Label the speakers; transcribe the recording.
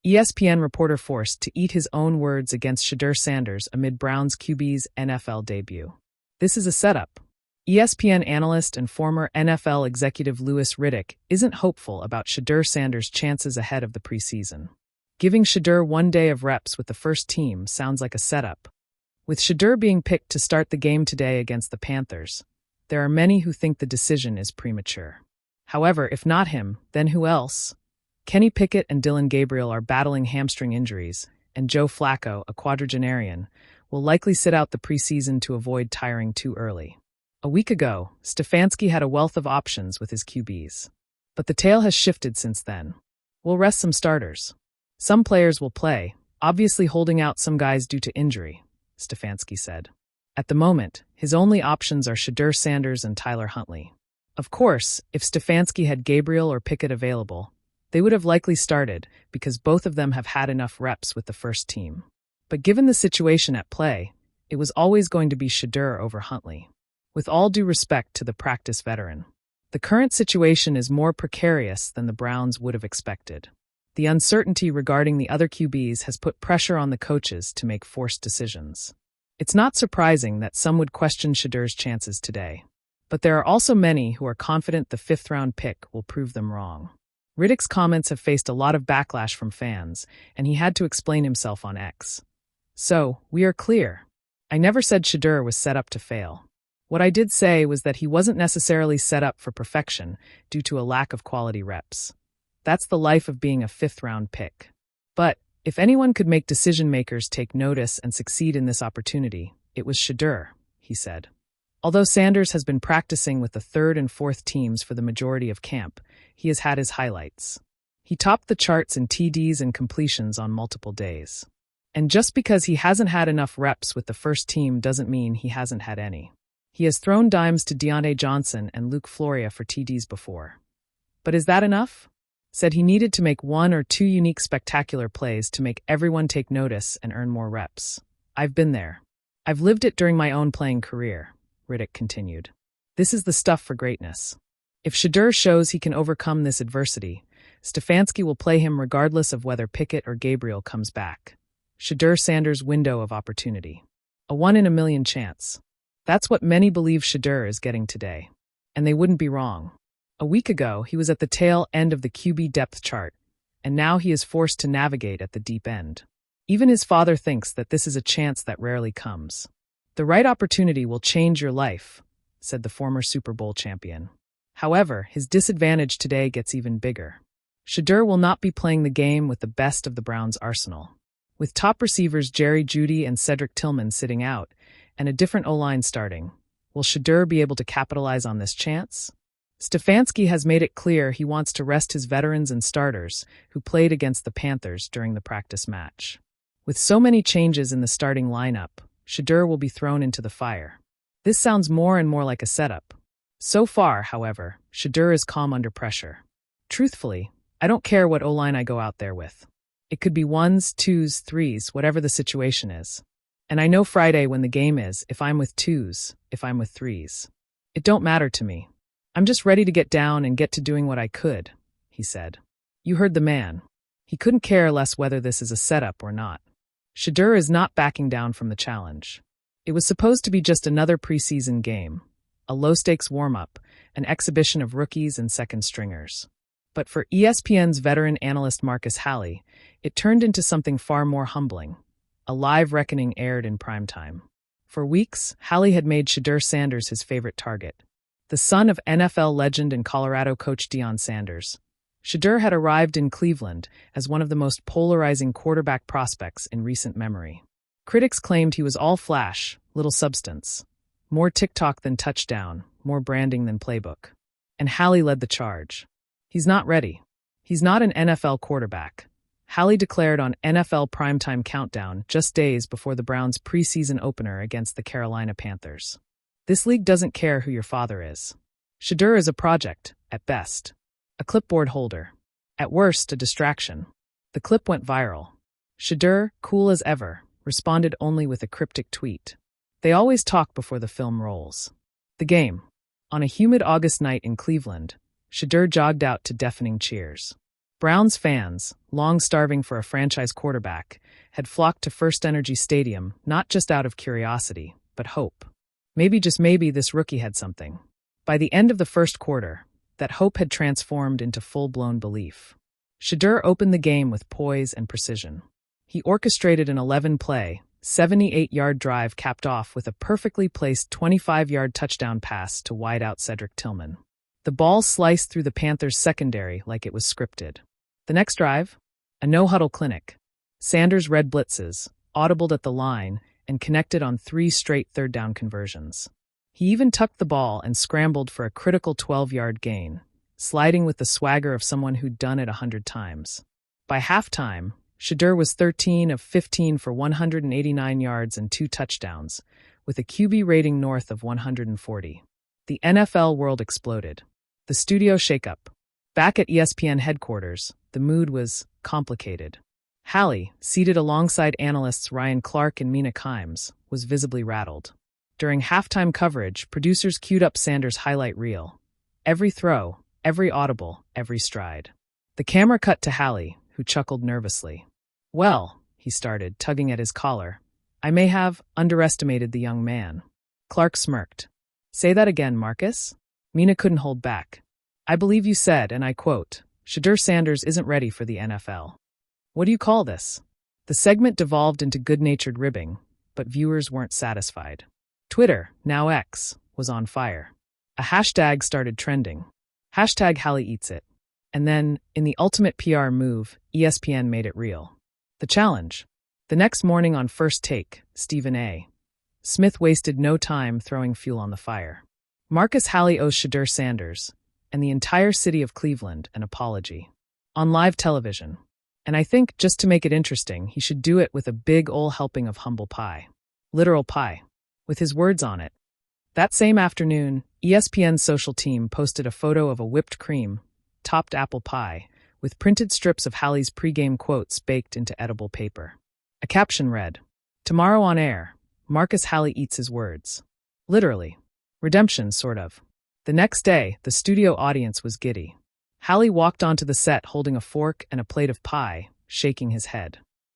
Speaker 1: ESPN reporter forced to eat his own words against Shedeur Sanders amid Browns QB's NFL debut. This is a setup. ESPN analyst and former NFL executive Louis Riddick isn't hopeful about Shedeur Sanders' chances ahead of the preseason. Giving Shedeur 1 day of reps with the first team sounds like a setup. With Shedeur being picked to start the game today against the Panthers, there are many who think the decision is premature. However, if not him, then who else? Kenny Pickett and Dillon Gabriel are battling hamstring injuries, and Joe Flacco, a quadragenarian, will likely sit out the preseason to avoid tiring too early. A week ago, Stefanski had a wealth of options with his QBs. But the tale has shifted since then. We'll rest some starters. Some players will play, obviously holding out some guys due to injury, Stefanski said. At the moment, his only options are Shedeur Sanders and Tyler Huntley. Of course, if Stefanski had Gabriel or Pickett available, they would have likely started because both of them have had enough reps with the first team. But given the situation at play, it was always going to be Shedeur over Huntley. With all due respect to the practice veteran, the current situation is more precarious than the Browns would have expected. The uncertainty regarding the other QBs has put pressure on the coaches to make forced decisions. It's not surprising that some would question Shedeur's chances today. But there are also many who are confident the fifth-round pick will prove them wrong. Riddick's comments have faced a lot of backlash from fans, and he had to explain himself on X. So, we are clear. I never said Shedeur was set up to fail. What I did say was that he wasn't necessarily set up for perfection due to a lack of quality reps. That's the life of being a fifth-round pick. But, if anyone could make decision-makers take notice and succeed in this opportunity, it was Shedeur, he said. Although Sanders has been practicing with the third and fourth teams for the majority of camp, he has had his highlights. He topped the charts in TDs and completions on multiple days. And just because he hasn't had enough reps with the first team doesn't mean he hasn't had any. He has thrown dimes to Deontay Johnson and Luke Floria for TDs before. But is that enough? Said he needed to make 1 or 2 unique spectacular plays to make everyone take notice and earn more reps. I've been there. I've lived it during my own playing career, Riddick continued. This is the stuff for greatness. If Shedeur shows he can overcome this adversity, Stefanski will play him regardless of whether Pickett or Gabriel comes back. Shedeur Sanders' window of opportunity. A 1 in a million chance. That's what many believe Shedeur is getting today. And they wouldn't be wrong. A week ago, he was at the tail end of the QB depth chart, and now he is forced to navigate at the deep end. Even his father thinks that this is a chance that rarely comes. The right opportunity will change your life, said the former Super Bowl champion. However, his disadvantage today gets even bigger. Shedeur will not be playing the game with the best of the Browns' arsenal. With top receivers Jerry Jeudy and Cedric Tillman sitting out, and a different O-line starting, will Shedeur be able to capitalize on this chance? Stefanski has made it clear he wants to rest his veterans and starters who played against the Panthers during the practice match. With so many changes in the starting lineup, Shedeur will be thrown into the fire. This sounds more and more like a setup. So far, however, Shedeur is calm under pressure. Truthfully, I don't care what O-line I go out there with. It could be 1s, 2s, 3s, whatever the situation is. And I know Friday when the game is, if I'm with 2s, if I'm with 3s. It don't matter to me. I'm just ready to get down and get to doing what I could, he said. You heard the man. He couldn't care less whether this is a setup or not. Shedeur is not backing down from the challenge. It was supposed to be just another preseason game, a low-stakes warm-up, an exhibition of rookies and second-stringers. But for ESPN's veteran analyst Marcus Halley, it turned into something far more humbling. A live reckoning aired in primetime. For weeks, Halley had made Shedeur Sanders his favorite target. The son of NFL legend and Colorado coach Deion Sanders, Shedeur had arrived in Cleveland as one of the most polarizing quarterback prospects in recent memory. Critics claimed he was all flash, little substance. More TikTok than touchdown, more branding than playbook. And Halley led the charge. He's not ready. He's not an NFL quarterback. Halley declared on NFL Primetime Countdown just days before the Browns' preseason opener against the Carolina Panthers. This league doesn't care who your father is. Shedeur is a project, at best. A clipboard holder. At worst, a distraction. The clip went viral. Shedeur, cool as ever, responded only with a cryptic tweet. They always talk before the film rolls. The game. On a humid August night in Cleveland, Shedeur jogged out to deafening cheers. Browns fans, long starving for a franchise quarterback, had flocked to First Energy Stadium not just out of curiosity, but hope. Maybe, just maybe, this rookie had something. By the end of the first quarter, that hope had transformed into full-blown belief. Shedeur opened the game with poise and precision. He orchestrated an 11-play, 78-yard drive capped off with a perfectly placed 25-yard touchdown pass to wideout Cedric Tillman. The ball sliced through the Panthers' secondary like it was scripted. The next drive? A no-huddle clinic. Sanders read blitzes, audibled at the line, and connected on 3 straight third-down conversions. He even tucked the ball and scrambled for a critical 12-yard gain, sliding with the swagger of someone who'd done it 100 times. By halftime, Shedeur was 13 of 15 for 189 yards and 2 touchdowns, with a QB rating north of 140. The NFL world exploded. The studio shakeup. Back at ESPN headquarters, the mood was complicated. Hallie, seated alongside analysts Ryan Clark and Mina Kimes, was visibly rattled. During halftime coverage, producers queued up Sanders' highlight reel. Every throw, every audible, every stride. The camera cut to Hallie, who chuckled nervously. "Well," he started, tugging at his collar, "I may have underestimated the young man." Clark smirked. "Say that again, Marcus?" Mina couldn't hold back. "I believe you said, and I quote, Shedeur Sanders isn't ready for the NFL. What do you call this?" The segment devolved into good-natured ribbing, but viewers weren't satisfied. Twitter, now X, was on fire. A hashtag started trending. #HallieEatsIt. And then, in the ultimate PR move, ESPN made it real. The challenge. The next morning on First Take, Stephen A. Smith wasted no time throwing fuel on the fire. Marcus Hallie owes Shedeur Sanders and the entire city of Cleveland an apology. On live television. And I think, just to make it interesting, he should do it with a big ol' helping of humble pie. Literal pie. With his words on it. That same afternoon, ESPN's social team posted a photo of a whipped cream, topped apple pie, with printed strips of Hallie's pregame quotes baked into edible paper. A caption read, "Tomorrow on air, Marcus Hallie eats his words." Literally. Redemption, sort of. The next day, the studio audience was giddy. Hallie walked onto the set holding a fork and a plate of pie, shaking his head.